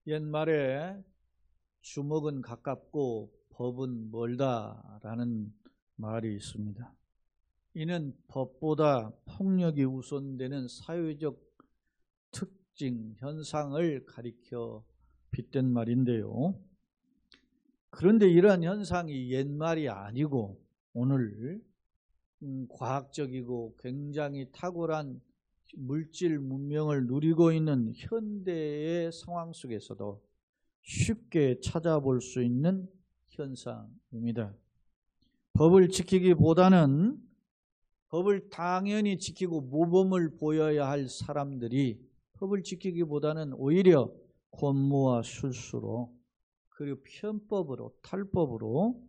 옛말에 주먹은 가깝고 법은 멀다라는 말이 있습니다. 이는 법보다 폭력이 우선되는 사회적 특징, 현상을 가리켜 빗댄 말인데요. 그런데 이러한 현상이 옛말이 아니고 오늘 과학적이고 굉장히 탁월한 물질 문명을 누리고 있는 현대의 상황 속에서도 쉽게 찾아볼 수 있는 현상입니다. 법을 지키기보다는 법을 당연히 지키고 모범을 보여야 할 사람들이 법을 지키기보다는 오히려 권무와 술수로 그리고 편법으로 탈법으로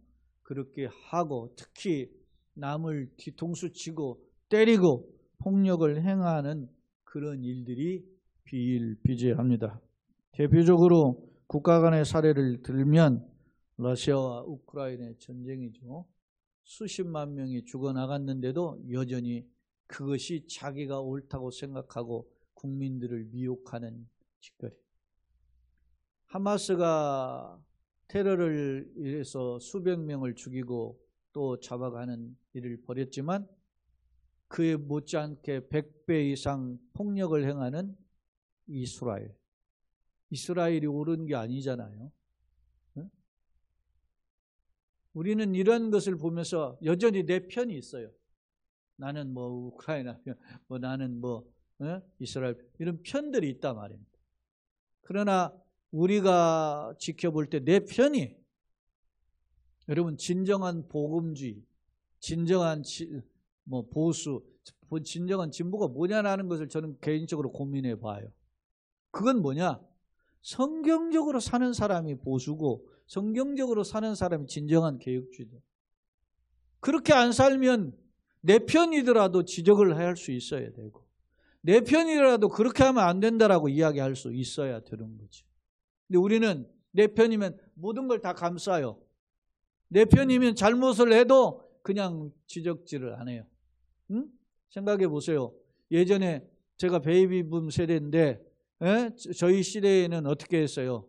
그렇게 하고 특히 남을 뒤통수 치고 때리고 폭력을 행하는 그런 일들이 비일비재합니다. 대표적으로 국가 간의 사례를 들면 러시아와 우크라이나의 전쟁이죠. 수십만 명이 죽어나갔는데도 여전히 그것이 자기가 옳다고 생각하고 국민들을 미혹하는 짓거리. 하마스가 테러를 위해서 수백 명을 죽이고 또 잡아가는 일을 벌였지만 그에 못지않게 100배 이상 폭력을 행하는 이스라엘. 이스라엘이 옳은 게 아니잖아요. 우리는 이런 것을 보면서 여전히 내 편이 있어요. 나는 뭐 우크라이나 편, 뭐 나는 뭐 이스라엘 이런 편들이 있단 말입니다. 그러나 우리가 지켜볼 때 내 편이 여러분 진정한 복음주의, 진정한 보수, 진정한 진보가 뭐냐라는 것을 저는 개인적으로 고민해 봐요. 그건 뭐냐? 성경적으로 사는 사람이 보수고 성경적으로 사는 사람이 진정한 개혁주의다. 그렇게 안 살면 내 편이더라도 지적을 할 수 있어야 되고 내 편이라도 그렇게 하면 안 된다라고 이야기할 수 있어야 되는 거죠. 근데 우리는 내 편이면 모든 걸 다 감싸요. 내 편이면 잘못을 해도 그냥 지적질을 안 해요. 응? 생각해 보세요. 예전에 제가 베이비붐 세대인데 저희 시대에는 어떻게 했어요?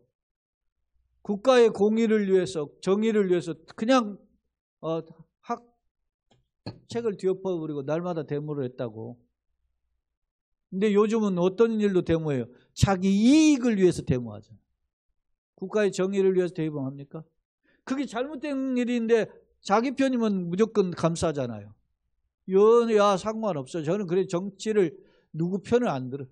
국가의 공의를 위해서 정의를 위해서 그냥 책을 뒤엎어버리고 날마다 데모를 했다고. 근데 요즘은 어떤 일로 데모해요? 자기 이익을 위해서 데모하잖아요. 국가의 정의를 위해서 데모합니까? 그게 잘못된 일인데 자기 편이면 무조건 감싸잖아요. 야 상관없어. 저는 그래 정치를 누구 편을 안 들어.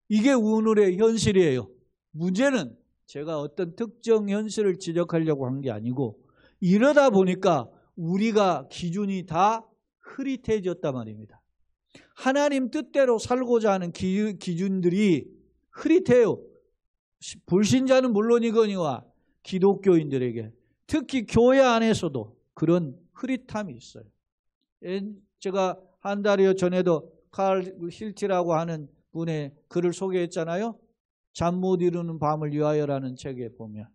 이게 오늘의 현실이에요. 문제는 제가 어떤 특정 현실을 지적하려고 한 게 아니고 이러다 보니까 우리가 기준이 다 흐릿해졌단 말입니다. 하나님 뜻대로 살고자 하는 기준들이 흐릿해요. 불신자는 물론이거니와 기독교인들에게 특히 교회 안에서도 그런 흐릿함이 있어요. 제가 한 달여 전에도 칼 힐티라고 하는 분의 글을 소개했잖아요. 잠 못 이루는 밤을 위하여라는 책에 보면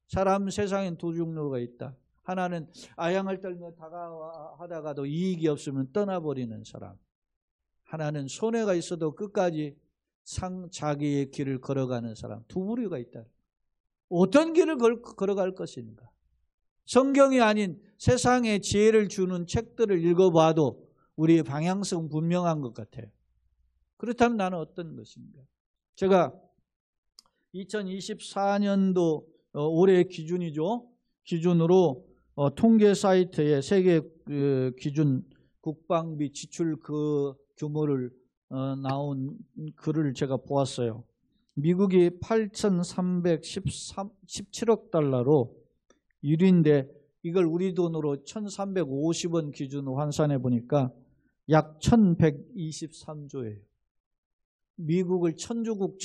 사람 세상엔 두 종류가 있다. 하나는 아양을 떨며 다가하다가도 이익이 없으면 떠나버리는 사람. 하나는 손해가 있어도 끝까지 자기의 길을 걸어가는 사람. 두 부류가 있다. 어떤 길을 걸어갈 것인가? 성경이 아닌 세상에 지혜를 주는 책들을 읽어봐도 우리의 방향성은 분명한 것 같아요. 그렇다면 나는 어떤 것인가? 제가 2024년도 올해의 기준이죠. 기준으로 통계 사이트에 세계 기준 국방비 지출 그 규모를 나온 글을 제가 보았어요. 미국이 8,317억 달러로 1위인데 이걸 우리 돈으로 1,350원 기준으로 환산해 보니까 약 1,123조예요. 미국을 천주국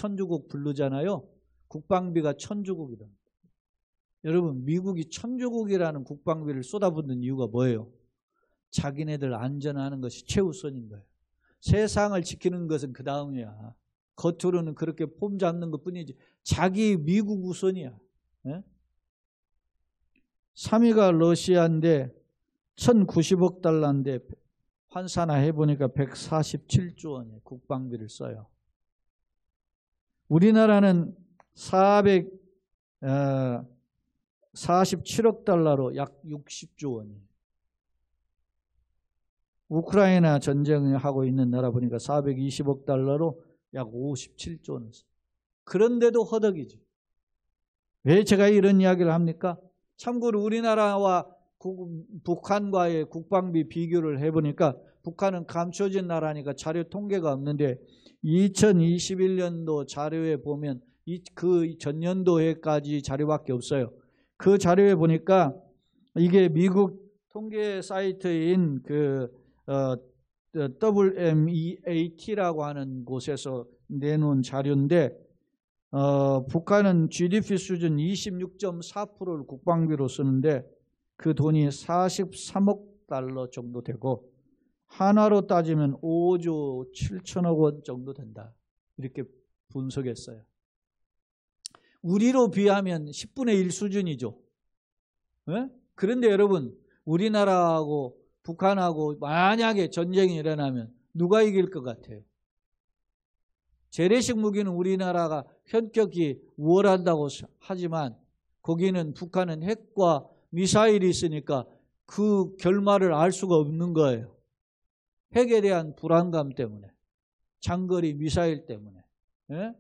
부르잖아요. 국방비가 천주국이다. 여러분 미국이 천주국이라는 국방비를 쏟아붓는 이유가 뭐예요? 자기네들 안전하는 것이 최우선인 거예요. 세상을 지키는 것은 그 다음이야. 겉으로는 그렇게 폼 잡는 것뿐이지 자기 미국 우선이야. 3위가 러시아인데 1,090억 달러인데 환산해 보니까 147조 원의 국방비를 써요. 우리나라는 447억 달러로 약 60조 원이에요. 우크라이나 전쟁하고 있는 나라 보니까 420억 달러로 약 57조 원. 그런데도 허덕이죠. 왜 제가 이런 이야기를 합니까? 참고로 우리나라와 북한과의 국방비 비교를 해보니까 북한은 감춰진 나라니까 자료 통계가 없는데 2021년도 자료에 보면 그 전년도에까지 자료밖에 없어요. 그 자료에 보니까 이게 미국 통계 사이트인 WMEAT라고 하는 곳에서 내놓은 자료인데 북한은 GDP 수준 26.4%를 국방비로 쓰는데 그 돈이 43억 달러 정도 되고 하나로 따지면 5조 7천억 원 정도 된다. 이렇게 분석했어요. 우리로 비하면 10분의 1 수준이죠. 네? 그런데 여러분 우리나라하고 북한하고 만약에 전쟁이 일어나면 누가 이길 것 같아요? 재래식 무기는 우리나라가 현격히 우월한다고 하지만 거기는 북한은 핵과 미사일이 있으니까 그 결말을 알 수가 없는 거예요. 핵에 대한 불안감 때문에, 장거리 미사일 때문에, 예?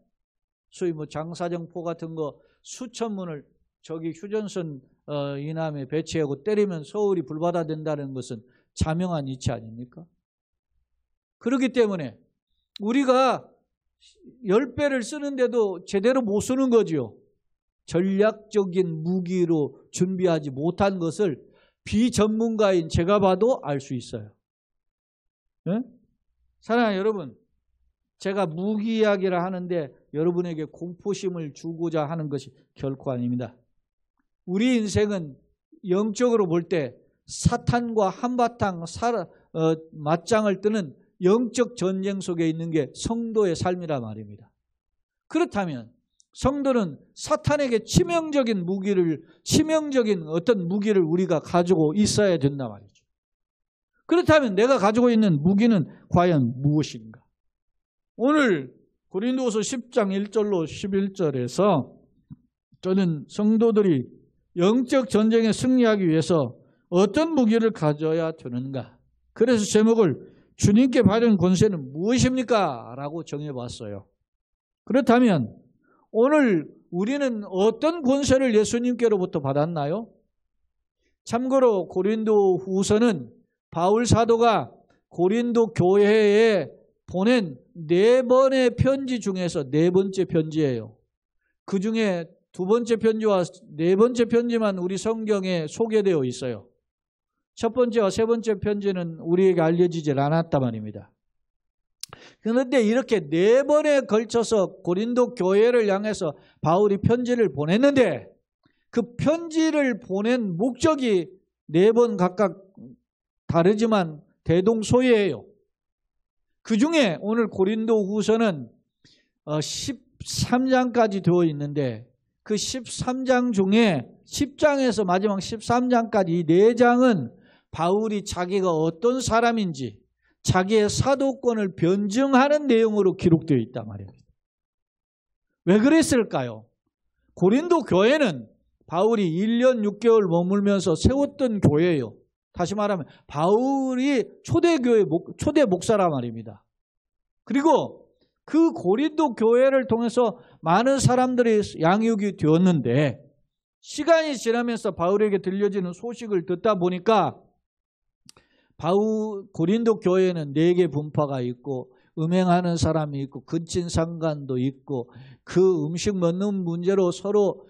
소위 뭐 장사정포 같은 거 수천 문을 저기 휴전선 이남에 배치하고 때리면 서울이 불바다 된다는 것은 자명한 이치 아닙니까? 그렇기 때문에 우리가 10배를 쓰는데도 제대로 못 쓰는 거지요. 전략적인 무기로 준비하지 못한 것을 비전문가인 제가 봐도 알 수 있어요. 네? 사랑하는 여러분, 제가 무기 이야기를 하는데 여러분에게 공포심을 주고자 하는 것이 결코 아닙니다. 우리 인생은 영적으로 볼 때 사탄과 한바탕 맞짱을 뜨는 영적 전쟁 속에 있는 게 성도의 삶이란 말입니다. 그렇다면 성도는 사탄에게 치명적인 어떤 무기를 우리가 가지고 있어야 된단 말이죠. 그렇다면 내가 가지고 있는 무기는 과연 무엇인가? 오늘 고린도후서 10장 1절로 11절에서 저는 성도들이 영적 전쟁에 승리하기 위해서 어떤 무기를 가져야 되는가? 그래서 제목을 주님께 받은 권세는 무엇입니까? 라고 정해봤어요. 그렇다면 오늘 우리는 어떤 권세를 예수님께로부터 받았나요? 참고로 고린도 후서는 바울 사도가 고린도 교회에 보낸 4번의 편지 중에서 4번째 편지예요. 그 중에 2번째 편지와 4번째 편지만 우리 성경에 소개되어 있어요. 첫 번째와 3번째 편지는 우리에게 알려지질 않았단 말입니다. 그런데 이렇게 4번에 걸쳐서 고린도 교회를 향해서 바울이 편지를 보냈는데 그 편지를 보낸 목적이 4번 각각 다르지만 대동소이해요. 그 중에 오늘 고린도 후서는 13장까지 되어 있는데 그 13장 중에 10장에서 마지막 13장까지 이 4장은 바울이 자기가 어떤 사람인지 자기의 사도권을 변증하는 내용으로 기록되어 있단 말입니다. 왜 그랬을까요? 고린도 교회는 바울이 1년 6개월 머물면서 세웠던 교회예요. 다시 말하면 바울이 초대 목사란 말입니다. 그리고 그 고린도 교회를 통해서 많은 사람들이 양육이 되었는데 시간이 지나면서 바울에게 들려지는 소식을 듣다 보니까 고린도 교회에는 4개 분파가 있고 음행하는 사람이 있고 근친상간도 있고 그 음식 먹는 문제로 서로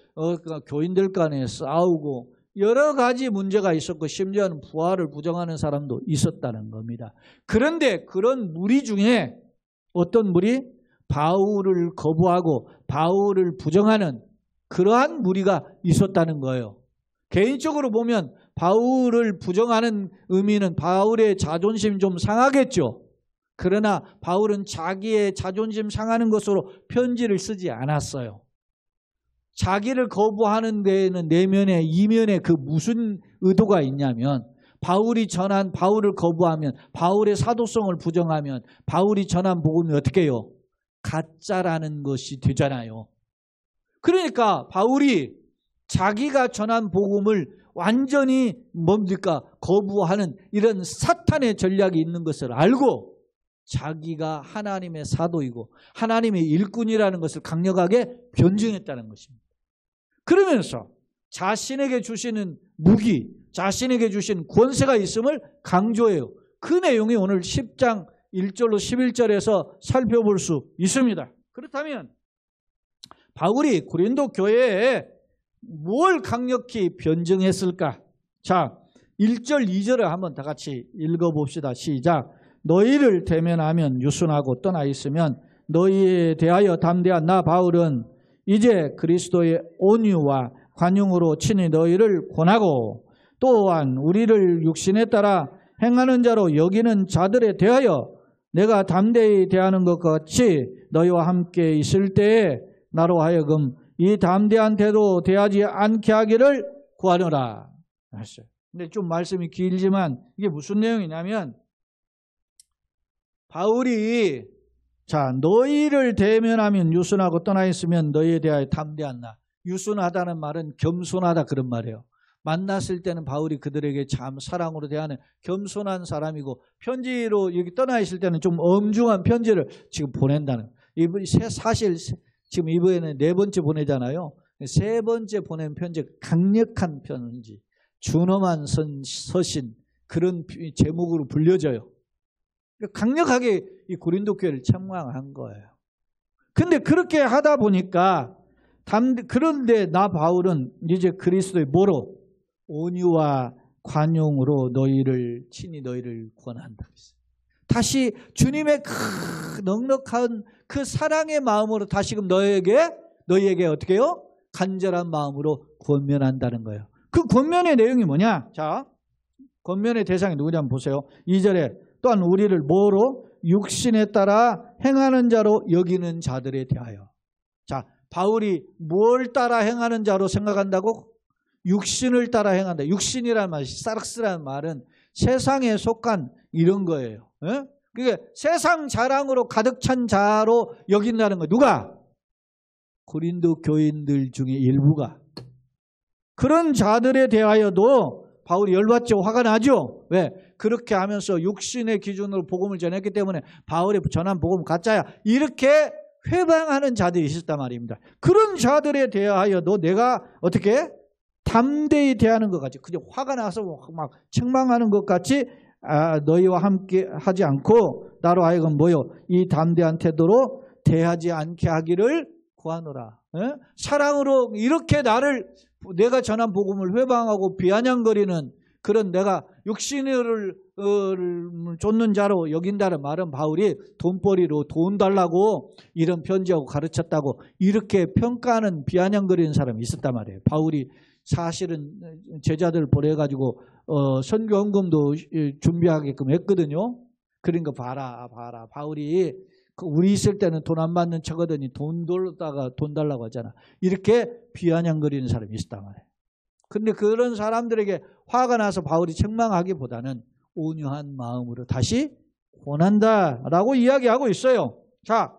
교인들 간에 싸우고 여러 가지 문제가 있었고 심지어는 부활을 부정하는 사람도 있었다는 겁니다. 그런데 그런 무리 중에 어떤 무리? 바울을 거부하고 바울을 부정하는 그러한 무리가 있었다는 거예요. 개인적으로 보면 바울을 부정하는 의미는 바울의 자존심 좀 상하겠죠. 그러나 바울은 자기의 자존심 상하는 것으로 편지를 쓰지 않았어요. 자기를 거부하는 데에는 내면에 이면에 그 무슨 의도가 있냐면 바울을 거부하면 바울의 사도성을 부정하면 바울이 전한 복음이 어떻게 해요? 가짜라는 것이 되잖아요. 그러니까 바울이 자기가 전한 복음을 완전히 뭡니까? 거부하는 이런 사탄의 전략이 있는 것을 알고 자기가 하나님의 사도이고 하나님의 일꾼이라는 것을 강력하게 변증했다는 것입니다. 그러면서 자신에게 주시는 무기, 자신에게 주신 권세가 있음을 강조해요. 그 내용이 오늘 10장 1절로 11절에서 살펴볼 수 있습니다. 그렇다면 바울이 고린도 교회에 뭘 강력히 변증했을까? 자, 1절, 2절을 한번 다 같이 읽어봅시다. 시작. 너희를 대면하면 유순하고 떠나 있으면 너희에 대하여 담대한 나 바울은 이제 그리스도의 온유와 관용으로 친히 너희를 권하고 또한 우리를 육신에 따라 행하는 자로 여기는 자들에 대하여 내가 담대히 대하는 것 같이 너희와 함께 있을 때에 나로 하여금 이 담대한 태도 대하지 않게 하기를 구하노라 했어요. 근데 좀 말씀이 길지만 이게 무슨 내용이냐면 바울이 자 너희를 대면하면 유순하고 떠나 있으면 너희에 대하여 담대한 나. 유순하다는 말은 겸손하다 그런 말이에요. 만났을 때는 바울이 그들에게 참 사랑으로 대하는 겸손한 사람이고 편지로 여기 떠나 있을 때는 좀 엄중한 편지를 지금 보낸다는 사실 지금 이번에는 4번째 보내잖아요. 3번째 보낸 편지 강력한 편지 준엄한 서신 그런 제목으로 불려져요. 강력하게 이 고린도 교회를 책망한 거예요. 근데 그렇게 하다 보니까 그런데 나 바울은 이제 그리스도의 뭐로? 온유와 관용으로 친히 너희를 권한다. 다시 주님의 넉넉한 그 사랑의 마음으로 다시금 너희에게 어떻게 해요? 간절한 마음으로 권면한다는 거예요. 그 권면의 내용이 뭐냐? 자, 권면의 대상이 누구냐 한번 보세요. 2절에 또한 우리를 뭐로? 육신에 따라 행하는 자로 여기는 자들에 대하여. 자, 바울이 뭘 따라 행하는 자로 생각한다고? 육신을 따라 행한다. 육신이라는 말이 사르스라는 말은 세상에 속한 이런 거예요. 예? 그게 세상 자랑으로 가득 찬 자로 여긴다는 거예요. 누가? 고린도 교인들 중에 일부가. 그런 자들에 대하여도 바울이 열받죠. 화가 나죠. 왜? 그렇게 하면서 육신의 기준으로 복음을 전했기 때문에 바울이 전한 복음 가짜야. 이렇게 회방하는 자들이 있었단 말입니다. 그런 자들에 대하여도 내가 어떻게 담대히 대하는 것 같이 그냥 화가 나서 막 책망하는 것 같이 너희와 함께 하지 않고 나로 하여금 뭐요? 이 담대한 태도로 대하지 않게 하기를 구하노라. 에? 사랑으로 이렇게 내가 전한 복음을 회방하고 비아냥거리는 그런 내가 육신을 쫓는 자로 여긴다는 말은 바울이 돈벌이로 돈 달라고 이런 편지하고 가르쳤다고 이렇게 평가하는 비아냥거리는 사람이 있었단 말이에요. 바울이 사실은 제자들 보내가지고 선교헌금도 준비하게끔 했거든요. 그러니까 봐라 바울이 우리 있을 때는 돈 안 받는 척하더니 돈 달라고 하잖아. 이렇게 비아냥거리는 사람이 있었단 말이에요. 근데 그런 사람들에게 화가 나서 바울이 책망하기보다는 온유한 마음으로 다시 권한다라고 이야기하고 있어요. 자,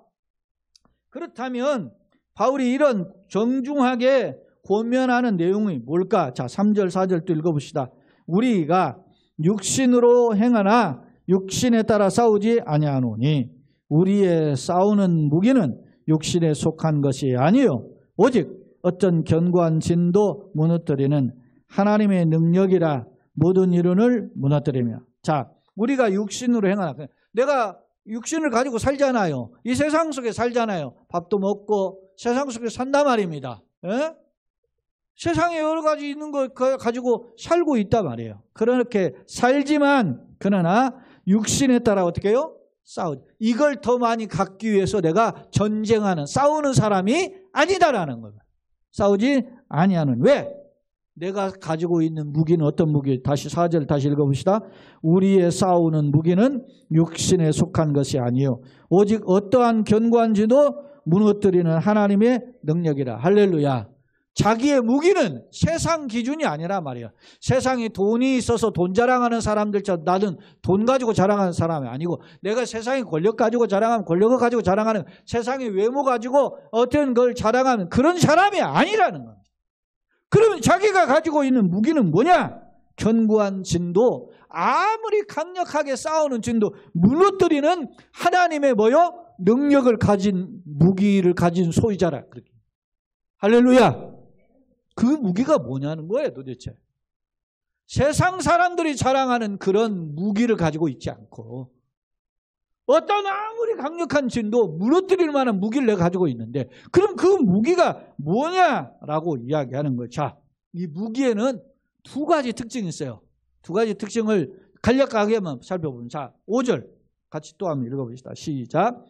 그렇다면 바울이 이런 정중하게 권면하는 내용이 뭘까? 자, 3절 4절 또 읽어봅시다. 우리가 육신으로 행하나 육신에 따라 싸우지 아니하노니 우리의 싸우는 무기는 육신에 속한 것이 아니요 오직 어떤 견고한 진도 무너뜨리는 하나님의 능력이라 모든 이론을 무너뜨리며. 자, 우리가 육신으로 행하나 내가 육신을 가지고 살잖아요. 이 세상 속에 살잖아요. 밥도 먹고 세상 속에 산단 말입니다. 에? 세상에 여러 가지 있는 거 가지고 살고 있단 말이에요. 그렇게 살지만 그러나 육신에 따라 어떻게 해요? 싸우지. 이걸 더 많이 갖기 위해서 내가 전쟁하는 싸우는 사람이 아니다라는 거예요. 싸우지 아니하는. 왜? 내가 가지고 있는 무기는 어떤 무기? 다시 4절 다시 읽어봅시다. 우리의 싸우는 무기는 육신에 속한 것이 아니요 오직 어떠한 견고한지도 무너뜨리는 하나님의 능력이라. 할렐루야. 자기의 무기는 세상 기준이 아니라 말이야. 세상에 돈이 있어서 돈 자랑하는 사람들처럼 나는 돈 가지고 자랑하는 사람이 아니고, 내가 세상에 권력 가지고 자랑하면 권력을 가지고 자랑하는, 세상의 외모 가지고 어떤 걸 자랑하는 그런 사람이 아니라는 겁니다. 그러면 자기가 가지고 있는 무기는 뭐냐? 견고한 진도, 아무리 강력하게 싸우는 진도 무너뜨리는 하나님의 뭐요? 능력을 가진, 무기를 가진 소유자라. 그렇게. 할렐루야. 그 무기가 뭐냐는 거예요, 도대체. 세상 사람들이 자랑하는 그런 무기를 가지고 있지 않고, 어떤 아무리 강력한 진도 무너뜨릴 만한 무기를 내가 가지고 있는데, 그럼 그 무기가 뭐냐라고 이야기하는 거예요. 자, 이 무기에는 두 가지 특징이 있어요. 두 가지 특징을 간략하게만 살펴보면, 자, 5절 같이 또 한번 읽어봅시다. 시작.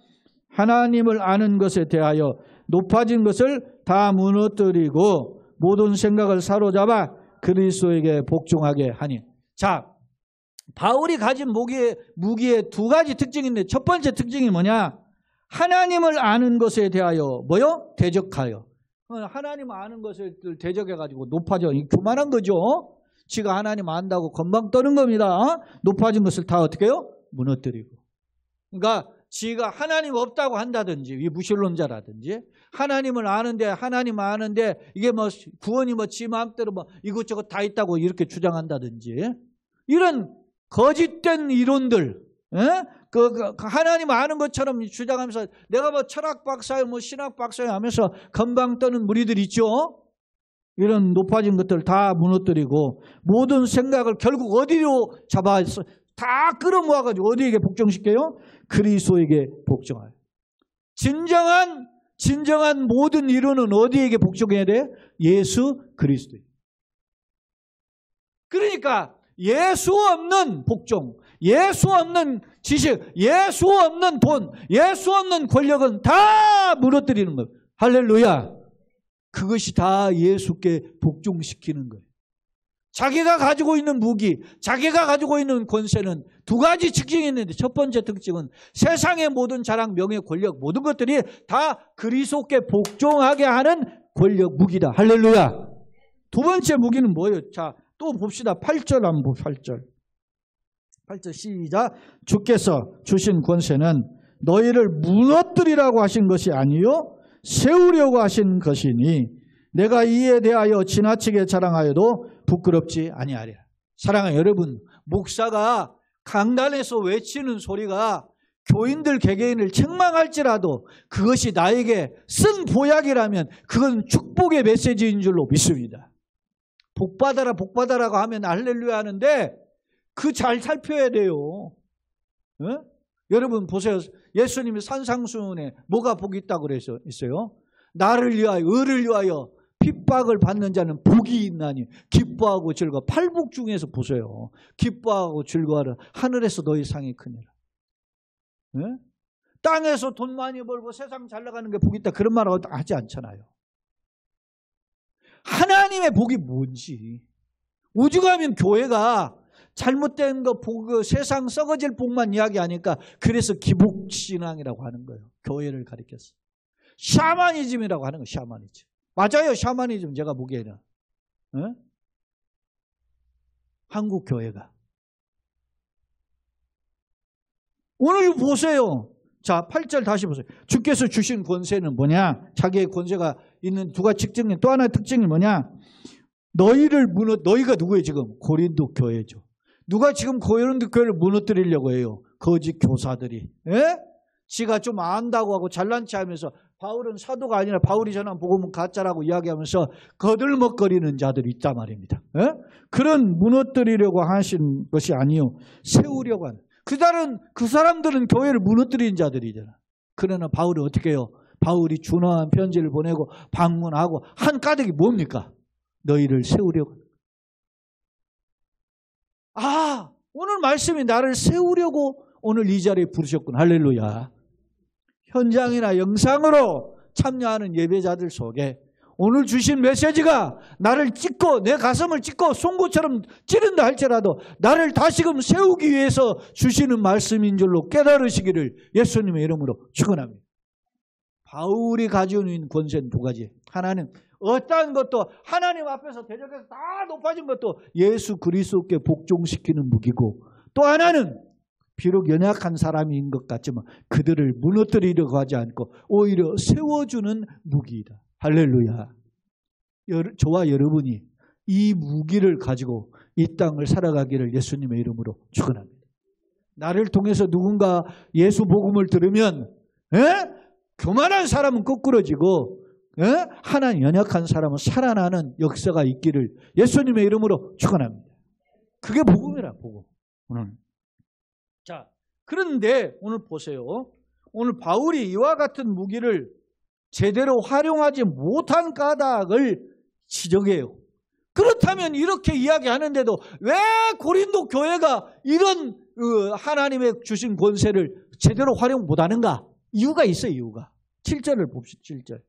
하나님을 아는 것에 대하여 높아진 것을 다 무너뜨리고 모든 생각을 사로잡아 그리스도에게 복종하게 하니. 자, 바울이 가진 무기의 두 가지 특징인데, 첫 번째 특징이 뭐냐? 하나님을 아는 것에 대하여 뭐요? 대적하여. 하나님 아는 것을 대적해가지고 높아져. 교만한 거죠. 지가 하나님 안다고 건방 떠는 겁니다. 높아진 것을 다 어떻게 해요? 무너뜨리고. 그러니까 지가 하나님 없다고 한다든지, 이 무신론자라든지, 하나님을 아는데, 하나님 아는데 이게 뭐 구원이 뭐 지 마음대로 뭐 이것저것 다 있다고 이렇게 주장한다든지, 이런 거짓된 이론들, 그 하나님 아는 것처럼 주장하면서 내가 뭐 철학 박사요, 뭐 신학 박사요 하면서 건방 떠는 무리들 있죠. 이런 높아진 것들 다 무너뜨리고 모든 생각을 결국 어디로 잡아서 다 끌어모아가지고 어디에게 복종시켜요? 그리스도에게 복종하여. 진정한 모든 이론은 어디에게 복종해야 돼? 예수 그리스도. 그러니까 예수 없는 복종, 예수 없는 지식, 예수 없는 돈, 예수 없는 권력은 다 무너뜨리는 거예요. 할렐루야. 그것이 다 예수께 복종시키는 거예요. 자기가 가지고 있는 무기, 자기가 가지고 있는 권세는 두 가지 특징이 있는데, 첫 번째 특징은 세상의 모든 자랑, 명예, 권력, 모든 것들이 다 그리스도께 복종하게 하는 권력, 무기다. 할렐루야. 두 번째 무기는 뭐예요? 자, 또 봅시다. 8절 한번 봅시다. 8절 시작. 주께서 주신 권세는 너희를 무너뜨리라고 하신 것이 아니요 세우려고 하신 것이니 내가 이에 대하여 지나치게 자랑하여도 부끄럽지 아니하리라. 사랑하는 여러분, 목사가 강단에서 외치는 소리가 교인들 개개인을 책망할지라도 그것이 나에게 쓴 보약이라면 그건 축복의 메시지인 줄로 믿습니다. 복받아라 복받아라고 하면 할렐루야 하는데 그 잘 살펴야 돼요. 여러분 보세요. 예수님이 산상수훈에 뭐가 복이 있다고 그래서 있어요? 나를 위하여, 의를 위하여 핍박을 받는 자는 복이 있나니 기뻐하고 즐거워. 팔복 중에서 보세요. 기뻐하고 즐거워하라. 하늘에서 너희 상이 크니라. 땅에서 돈 많이 벌고 세상 잘 나가는 게 복이 있다, 그런 말 하지 않잖아요. 하나님의 복이 뭔지. 오죽하면 교회가 잘못된 거 보고 세상 썩어질 복만 이야기하니까 그래서 기복신앙이라고 하는 거예요. 교회를 가리켰어요. 샤머니즘이라고 하는 거예요. 샤머니즘. 맞아요. 샤머니즘 제가 보기에는. 한국 교회가. 오늘 보세요. 자, 8절 다시 보세요. 주께서 주신 권세는 뭐냐? 자기의 권세가 있는 두 가지 특징이, 또 하나의 특징이 뭐냐? 너희가 누구예요 지금? 고린도 교회죠. 누가 지금 고린도 교회를 무너뜨리려고 해요? 거짓 교사들이. 지가 좀 안다고 하고 잘난 체 하면서 바울은 사도가 아니라 바울이 전한 복음은 가짜라고 이야기하면서 거들먹거리는 자들이 있단 말입니다. 그런 무너뜨리려고 하신 것이 아니요 세우려고 하는. 그 사람들은 교회를 무너뜨리는 자들이잖아. 그러나 바울이 어떻게 해요? 바울이 준화한 편지를 보내고 방문하고 한 까닭이 뭡니까? 너희를 세우려고. 아, 오늘 말씀이 나를 세우려고 오늘 이 자리에 부르셨구나. 할렐루야. 현장이나 영상으로 참여하는 예배자들 속에 오늘 주신 메시지가 나를 찢고 내 가슴을 찢고 송곳처럼 찌른다 할지라도 나를 다시금 세우기 위해서 주시는 말씀인 줄로 깨달으시기를 예수님의 이름으로 축원합니다. 바울이 가지고 있는 권세는 두 가지. 하나는 어떠한 것도 하나님 앞에서 대적해서 다 높아진 것도 예수 그리스도께 복종시키는 무기고, 또 하나는 비록 연약한 사람인 것 같지만 그들을 무너뜨리려고 하지 않고 오히려 세워주는 무기이다. 할렐루야. 저와 여러분이 이 무기를 가지고 이 땅을 살아가기를 예수님의 이름으로 축원합니다. 나를 통해서 누군가 예수 복음을 들으면 교만한 사람은 거꾸러지고 하나님 연약한 사람은 살아나는 역사가 있기를 예수님의 이름으로 축원합니다. 그게 복음이라, 복음. 오늘. 자, 그런데 오늘 보세요. 오늘 바울이 이와 같은 무기를 제대로 활용하지 못한 까닭을 지적해요. 그렇다면 이렇게 이야기하는데도 왜 고린도 교회가 이런 하나님의 주신 권세를 제대로 활용 못하는가? 이유가 있어요. 이유가. 7절을 봅시다. 7절.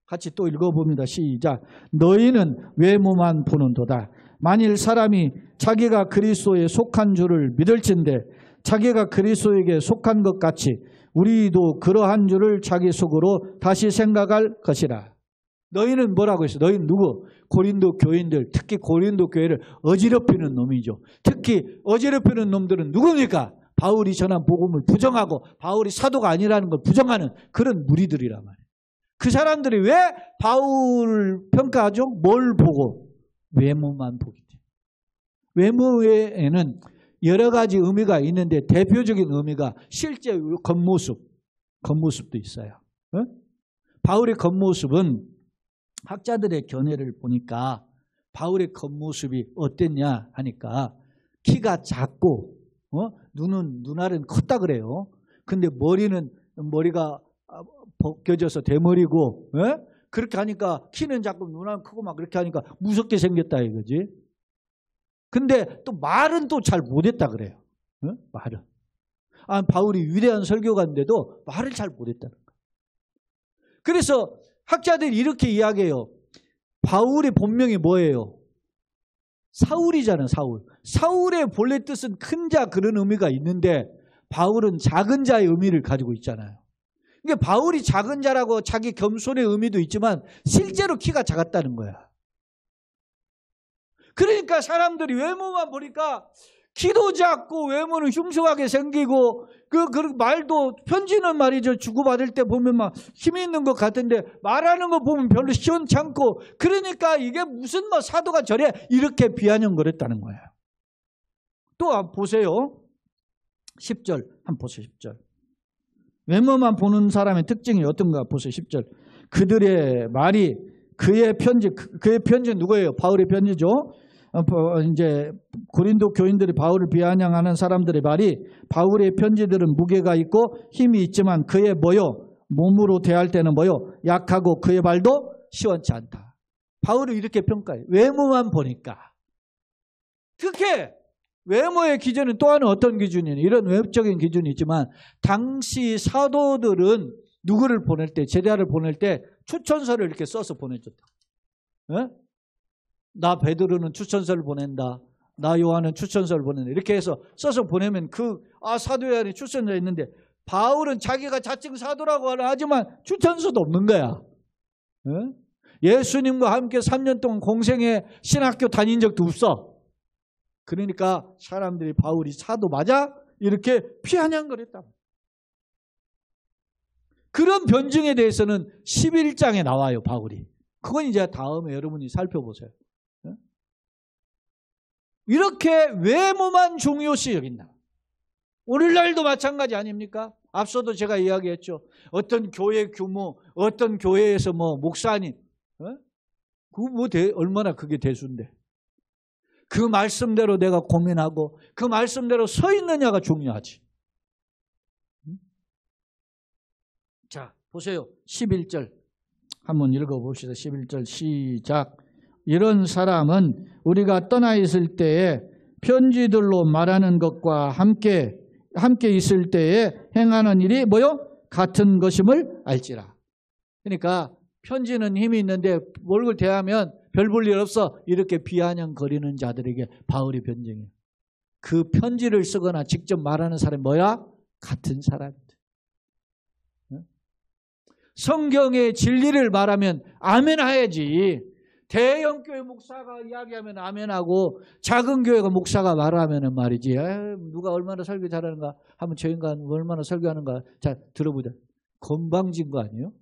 같이 또 읽어봅니다. 시작. 너희는 외모만 보는도다. 만일 사람이 자기가 그리스도에 속한 줄을 믿을진대 자기가 그리스도에게 속한 것 같이 우리도 그러한 줄을 자기 속으로 다시 생각할 것이라. 너희는 뭐라고 했어요? 너희는 누구? 고린도 교인들, 특히 고린도 교회를 어지럽히는 놈이죠. 특히 어지럽히는 놈들은 누굽니까? 바울이 전한 복음을 부정하고 바울이 사도가 아니라는 걸 부정하는 그런 무리들이란 말이에요. 그 사람들이 왜 바울을 평가하죠? 뭘 보고? 외모만 보기 때문에. 외모에는 여러 가지 의미가 있는데 대표적인 의미가 실제 겉모습도 있어요. 바울의 겉모습은 학자들의 견해를 보니까 바울의 겉모습이 어땠냐 하니까 키가 작고 눈알은 컸다 그래요. 근데 머리가 벗겨져서 대머리고 그렇게 하니까 키는 작고 눈알은 크고 막 그렇게 하니까 무섭게 생겼다 이거지. 근데 또 말은 또 잘 못했다 그래요. 말은. 바울이 위대한 설교가인데도 말을 잘 못했다는 거예요. 그래서 학자들이 이렇게 이야기해요. 바울의 본명이 뭐예요? 사울이잖아요. 사울. 사울의 본래 뜻은 큰 자 그런 의미가 있는데 바울은 작은 자의 의미를 가지고 있잖아요. 그러니까 바울이 작은 자라고 자기 겸손의 의미도 있지만 실제로 키가 작았다는 거야. 그러니까 사람들이 외모만 보니까 키도 작고 외모는 흉흉하게 생기고 그 말도 편지는 말이죠. 주고받을 때 보면 막 힘이 있는 것 같은데 말하는 거 보면 별로 시원찮고 그러니까 이게 무슨 뭐 사도가 저래 이렇게 비아냥거렸다는 거예요. 또 보세요. 10절 한번 보세요. 10절. 외모만 보는 사람의 특징이 어떤가 보세요. 10절. 그들의 말이 그의 편지 누구예요? 바울의 편지죠. 이제 고린도 교인들이 바울을 비아냥하는 사람들의 말이 바울의 편지들은 무게가 있고 힘이 있지만 그의 몸으로 대할 때는 약하고 그의 말도 시원치 않다. 바울을 이렇게 평가해요. 외모만 보니까. 특히 외모의 기준은 또 하나 어떤 기준이냐. 이런 외적인 기준이 있지만 당시 사도들은 누구를 보낼 때, 제자를 보낼 때 추천서를 이렇게 써서 보내줬다. 나 베드로는 추천서를 보낸다. 나 요한은 추천서를 보낸다. 이렇게 해서 써서 보내면 사도 요한이 추천서 있는데 바울은 자기가 자칭 사도라고 하지만 추천서도 없는 거야. 예수님과 함께 3년 동안 공생의 신학교 다닌 적도 없어. 그러니까 사람들이 바울이 사도 맞아? 이렇게 피아냥거렸다. 그런 변증에 대해서는 11장에 나와요. 바울이. 그건 이제 다음에 여러분이 살펴보세요. 이렇게 외모만 중요시 여긴다. 오늘날도 마찬가지 아닙니까? 앞서도 제가 이야기했죠. 어떤 교회 규모, 어떤 교회에서 목사님, 얼마나 그게 대수인데. 그 말씀대로 내가 고민하고 그 말씀대로 서 있느냐가 중요하지. 자, 보세요. 11절 한번 읽어봅시다. 11절 시작. 이런 사람은 우리가 떠나 있을 때에 편지들로 말하는 것과 함께 있을 때에 행하는 일이 같은 것임을 알지라. 그러니까 편지는 힘이 있는데 얼굴 대하면 별 볼 일 없어. 이렇게 비아냥거리는 자들에게 바울이 변증해요. 그 편지를 쓰거나 직접 말하는 사람이 같은 사람이다. 성경의 진리를 말하면 아멘해야지. 대형 교회 목사가 이야기하면 아멘하고 작은 교회가 목사가 말하면 말이지. 누가 얼마나 설교 잘하는가 하면 저 인간 얼마나 설교하는가. 자, 들어보자. 건방진 거 아니에요?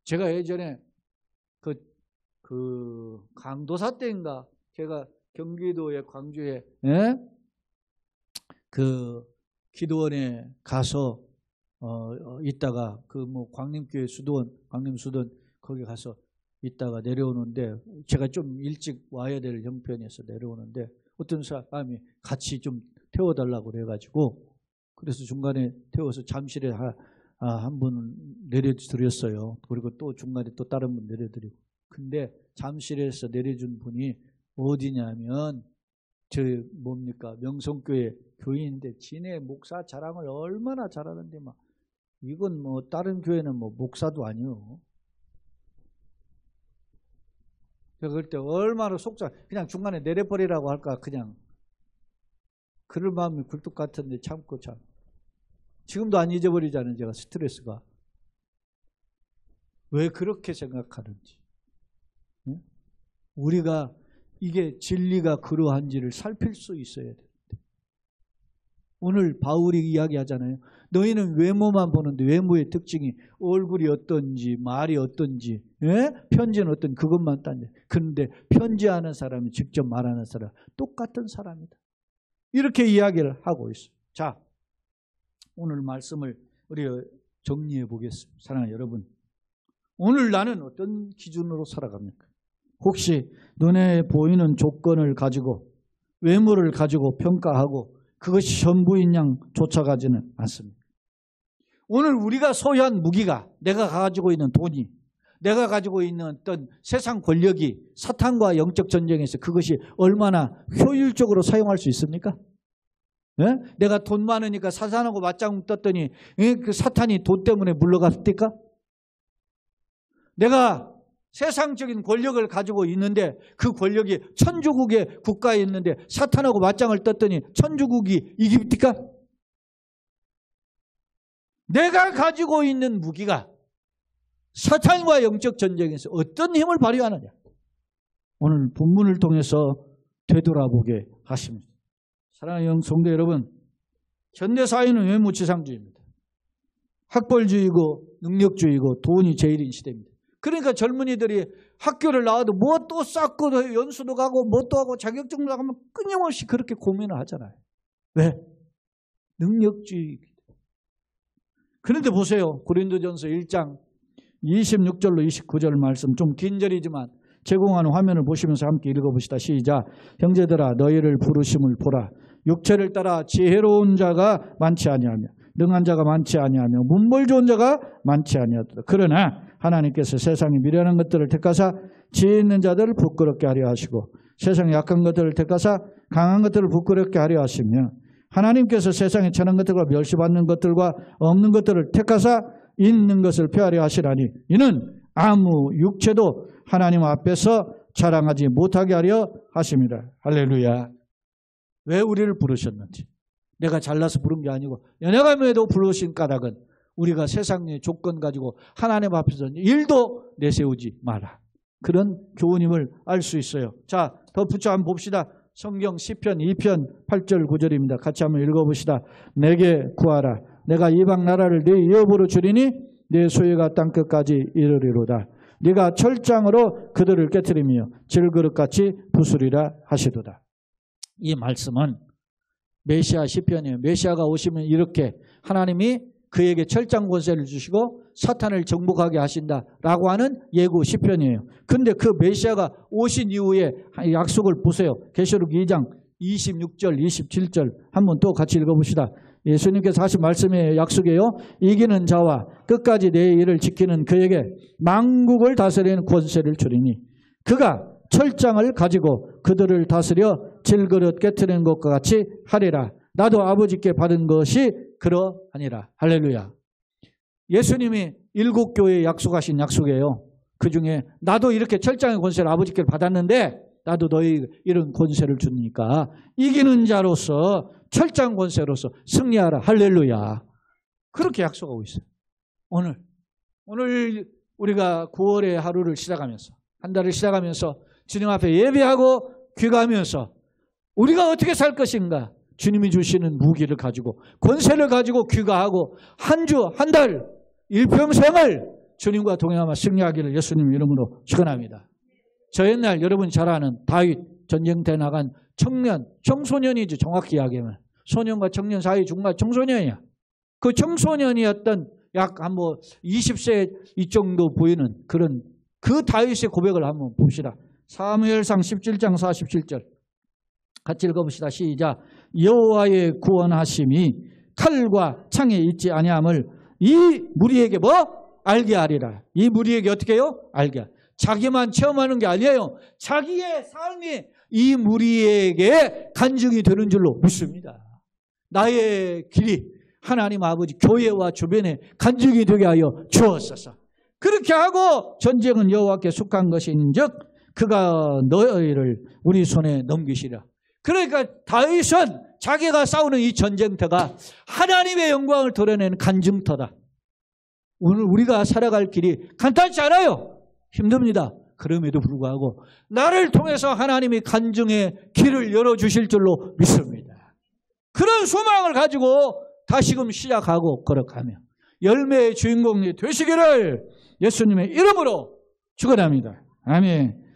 제가 예전에 그 강도사 때인가 제가 경기도의 광주에 그 기도원에 가서 있다가 그 뭐 광림교회 수도원, 광림수도원 거기 가서 있다가 내려오는데 제가 좀 일찍 와야 될 형편에서 내려오는데 어떤 사람이 같이 좀 태워달라고 그래가지고 그래서 중간에 태워서 잠실에 한 분 내려드렸어요. 그리고 또 중간에 또 다른 분 내려드리고. 근데 잠실에서 내려준 분이 어디냐면 저 뭡니까 명성교회 교인인데 지네 목사 자랑을 얼마나 잘하는데 막 이건 뭐 다른 교회는 뭐 목사도 아니요. 제가 그럴 때 얼마나 속상 그냥 중간에 내려버리라고 할까 그냥 그럴 마음이 굴뚝 같은데 참고 참 지금도 안 잊어버리잖아요. 제가 스트레스가 왜 그렇게 생각하는지 우리가 이게 진리가 그러한지를 살필 수 있어야 되는데 오늘 바울이 이야기하잖아요. 너희는 외모만 보는데 외모의 특징이 얼굴이 어떤지 말이 어떤지 편지는 어떤 그것만 따져. 그런데 편지하는 사람이 직접 말하는 사람 똑같은 사람이다. 이렇게 이야기를 하고 있어요. 자, 오늘 말씀을 우리가 정리해 보겠습니다. 사랑하는 여러분, 오늘 나는 어떤 기준으로 살아갑니까? 혹시 눈에 보이는 조건을 가지고 외모를 가지고 평가하고 그것이 전부인 양 쫓아가지는 않습니다. 오늘 우리가 소유한 무기가 내가 가지고 있는 돈이 내가 가지고 있는 어떤 세상 권력이 사탄과 영적 전쟁에서 그것이 얼마나 효율적으로 사용할 수 있습니까? 네? 내가 돈 많으니까 사탄하고 맞짱 떴더니 그 사탄이 돈 때문에 물러갔습니까? 내가 세상적인 권력을 가지고 있는데 그 권력이 천주국의 국가에 있는데 사탄하고 맞짱을 떴더니 천주국이 이깁니까? 내가 가지고 있는 무기가 사탄과 영적 전쟁에서 어떤 힘을 발휘하느냐. 오늘 본문을 통해서 되돌아보게 하십니다. 사랑하는 성도 여러분, 현대사회는 외모지상주의입니다. 학벌주의고 능력주의고 돈이 제일인 시대입니다. 그러니까 젊은이들이 학교를 나와도 뭐 또 쌓고 연수도 가고 뭐 또 하고 자격증도 하면 끊임없이 그렇게 고민을 하잖아요. 왜? 능력주의. 그런데 보세요. 고린도전서 1장 26절로 29절 말씀 좀 긴 절이지만 제공하는 화면을 보시면서 함께 읽어봅시다. 시작. 형제들아 너희를 부르심을 보라. 육체를 따라 지혜로운 자가 많지 아니하며 능한 자가 많지 아니하며 문벌 좋은 자가 많지 아니하도다. 그러나 하나님께서 세상에 미련한 것들을 택하사 지혜 있는 자들을 부끄럽게 하려 하시고 세상에 약한 것들을 택하사 강한 것들을 부끄럽게 하려 하시며 하나님께서 세상에 천한 것들과 멸시받는 것들과 없는 것들을 택하사 있는 것을 폐하려 하시라니 이는 아무 육체도 하나님 앞에서 자랑하지 못하게 하려 하십니다. 할렐루야. 왜 우리를 부르셨는지 내가 잘나서 부른 게 아니고 연약함에도 부르신 까닭은 우리가 세상의 조건 가지고 하나님 앞에서 일도 내세우지 마라. 그런 교훈임을 알 수 있어요. 자, 덧붙여 한번 봅시다. 성경 시편 2편 8절 9절입니다. 같이 한번 읽어봅시다. 내게 구하라. 내가 이방 나라를 네 위협으로 주리니 네 소유가 땅끝까지 이르리로다. 네가 철장으로 그들을 깨트리며 질그릇같이 부수리라 하시도다. 이 말씀은 메시아 시편이에요. 메시아가 오시면 이렇게 하나님이 그에게 철장 권세를 주시고 사탄을 정복하게 하신다라고 하는 예고 시편이에요. 그런데 그 메시아가 오신 이후에 약속을 보세요. 계시록 2장 26절 27절 한번 또 같이 읽어봅시다. 예수님께서 하신 말씀의 약속이에요. 이기는 자와 끝까지 내 일을 지키는 그에게 만국을 다스리는 권세를 주리니 그가 철장을 가지고 그들을 다스려 질그릇 깨트리는 것과 같이 하리라. 나도 아버지께 받은 것이 그러하니라. 할렐루야. 예수님이 7교회에 약속하신 약속이에요. 그 중에 나도 이렇게 철장의 권세를 아버지께 받았는데 나도 너희 이런 권세를 주니까 이기는 자로서 철장 권세로서 승리하라. 할렐루야. 그렇게 약속하고 있어요. 오늘 우리가 9월의 하루를 시작하면서, 한 달을 시작하면서 주님 앞에 예배하고 귀가하면서 우리가 어떻게 살 것인가, 주님이 주시는 무기를 가지고 권세를 가지고 귀가하고 한 주, 한 달, 일평생을 주님과 동행하며 승리하기를 예수님 이름으로 축원합니다. 저 옛날 여러분 잘 아는 다윗 전쟁터에 나간 청소년이지, 정확히 이야기하면 소년과 청년 사이 중간 청소년이야. 그 청소년이었던 약 한 20세 이 정도 보이는 그런 그 다윗의 고백을 한번 봅시다. 사무엘상 17장 47절 같이 읽어봅시다. 시작. 여호와의 구원하심이 칼과 창에 있지 아니함을 이 무리에게 알게 하리라. 이 무리에게 어떻게 해요? 알게 하리라. 자기만 체험하는 게 아니에요. 자기의 삶이 이 무리에게 간증이 되는 줄로 믿습니다. 나의 길이 하나님 아버지 교회와 주변에 간증이 되게 하여 주옵소서. 그렇게 하고 전쟁은 여호와께 속한 것인즉 그가 너희를 우리 손에 넘기시라. 그러니까 다윗은 자기가 싸우는 이 전쟁터가 하나님의 영광을 드러내는 간증터다. 오늘 우리가 살아갈 길이 간단치 않아요. 힘듭니다. 그럼에도 불구하고 나를 통해서 하나님이 간증의 길을 열어주실 줄로 믿습니다. 그런 소망을 가지고 다시금 시작하고 걸어가며 열매의 주인공이 되시기를 예수님의 이름으로 축원합니다. 아멘.